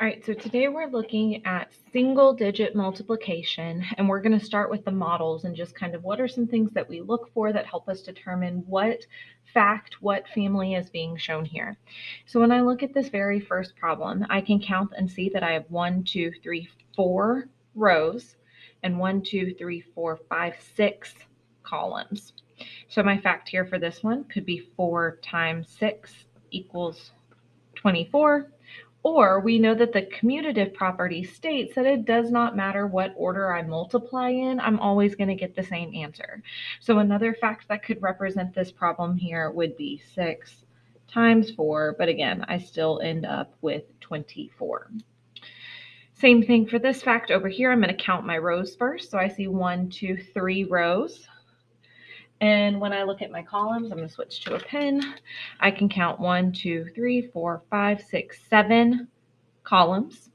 All right, so today we're looking at single digit multiplication, and we're going to start with the models and just kind of what are some things that we look for that help us determine what family is being shown here. So when I look at this very first problem, I can count and see that I have 1, 2, 3, 4 rows and 1, 2, 3, 4, 5, 6 columns. So my fact here for this one could be 4 times 6 equals 24. Or we know that the commutative property states that it does not matter what order I multiply in, I'm always going to get the same answer. So another fact that could represent this problem here would be 6 times 4, but again, I still end up with 24. Same thing for this fact over here. I'm going to count my rows first. So I see 1, 2, 3 rows. And when I look at my columns, I'm going to switch to a pen. I can count 1, 2, 3, 4, 5, 6, 7 columns.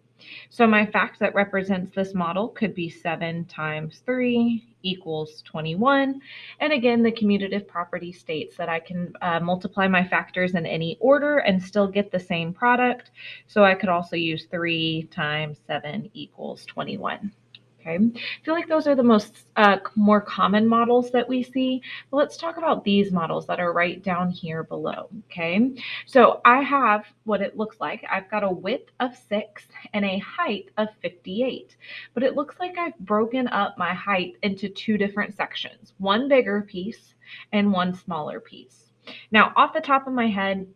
So my fact that represents this model could be 7 times 3 equals 21. And again, the commutative property states that I can multiply my factors in any order and still get the same product. So I could also use 3 times 7 equals 21. Okay, I feel like those are the most more common models that we see. But let's talk about these models that are right down here below. Okay, so I have what it looks like. I've got a width of 6 and a height of 58, but it looks like I've broken up my height into two different sections, one bigger piece and one smaller piece. Now, off the top of my head,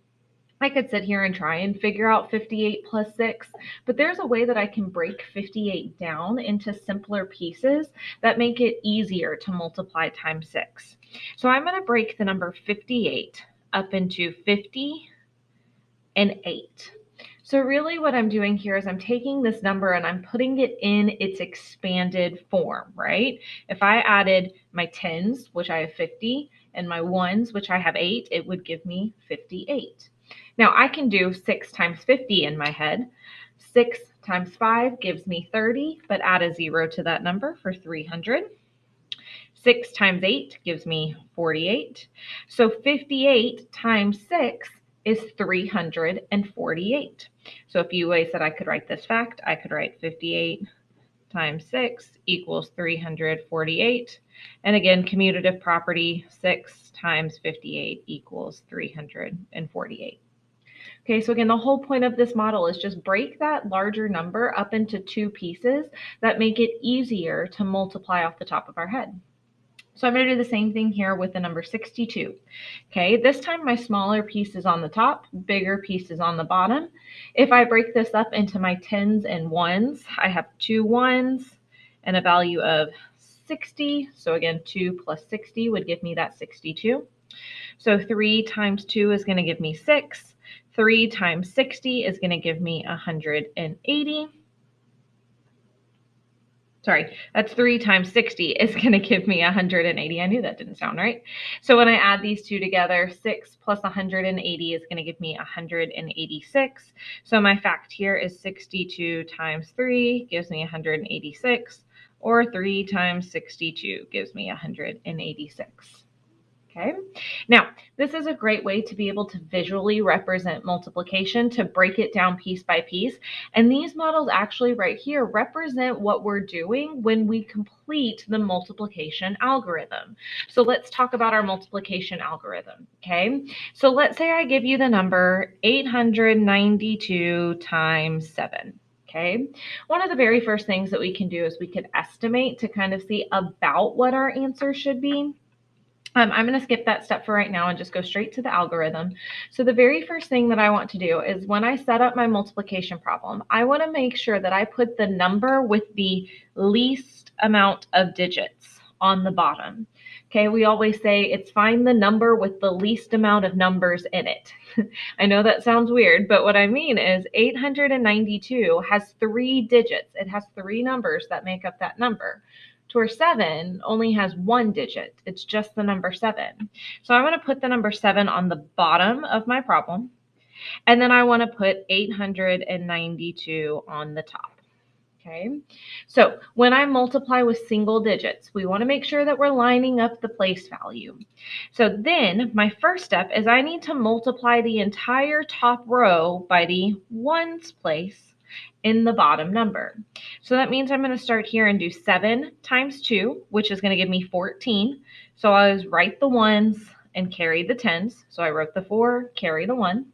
I could sit here and try and figure out 58 plus 6, but there's a way that I can break 58 down into simpler pieces that make it easier to multiply times 6. So I'm going to break the number 58 up into 50 and 8. So really what I'm doing here is I'm taking this number and I'm putting it in its expanded form, right? If I added my tens, which I have 50, and my ones, which I have 8, it would give me 58. Now I can do 6 times 50 in my head. 6 times 5 gives me 30, but add a 0 to that number for 300. 6 times 8 gives me 48. So 58 times 6 is 348. So a few ways that I could write this fact, I could write 58 times 6 equals 348. And again, commutative property, 6 times 58 equals 348. Okay, so again, the whole point of this model is just break that larger number up into two pieces that make it easier to multiply off the top of our head. So I'm going to do the same thing here with the number 62. Okay, this time my smaller piece is on the top, bigger piece is on the bottom. If I break this up into my tens and ones, I have 2 ones and a value of 60. So again, 2 plus 60 would give me that 62. So 3 times 2 is going to give me 6. 3 times 60 is going to give me 180. Sorry, that's 3 times 60 is going to give me 180. I knew that didn't sound right. So when I add these two together, 6 plus 180 is going to give me 186. So my fact here is 62 times 3 gives me 186, or 3 times 62 gives me 186. Okay, now this is a great way to be able to visually represent multiplication, to break it down piece by piece. And these models actually right here represent what we're doing when we complete the multiplication algorithm. So let's talk about our multiplication algorithm. Okay, so let's say I give you the number 892 times 7. Okay, one of the very first things that we can do is we could estimate to kind of see about what our answer should be. I'm going to skip that step for right now and just go straight to the algorithm. So the very first thing that I want to do is when I set up my multiplication problem, I want to make sure that I put the number with the least amount of digits on the bottom. Okay, we always say it's find the number with the least amount of numbers in it. I know that sounds weird, but what I mean is 892 has 3 digits. It has 3 numbers that make up that number. To where 7 only has 1 digit. It's just the number 7. So I'm going to put the number 7 on the bottom of my problem. And then I want to put 892 on the top. Okay, so when I multiply with single digits, we want to make sure that we're lining up the place value. So then my first step is I need to multiply the entire top row by the ones place in the bottom number. So that means I'm going to start here and do 7 times 2, which is going to give me 14. So I always write the ones and carry the tens. So I wrote the 4, carry the 1.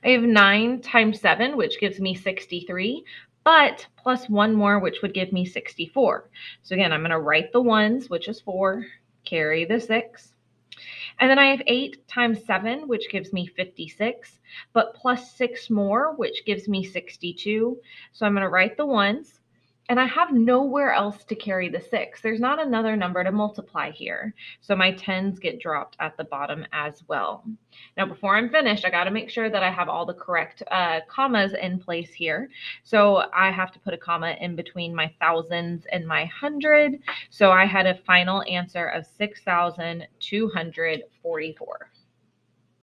I have 9 times 7, which gives me 63, but plus 1 more, which would give me 64. So again, I'm going to write the ones, which is 4, carry the 6. And then I have 8 times 7, which gives me 56, but plus 6 more, which gives me 62. So I'm going to write the ones, and I have nowhere else to carry the 6. There's not another number to multiply here. So my tens get dropped at the bottom as well. Now, before I'm finished, I got to make sure that I have all the correct commas in place here. So I have to put a comma in between my thousands and my hundred. So I had a final answer of 6,244.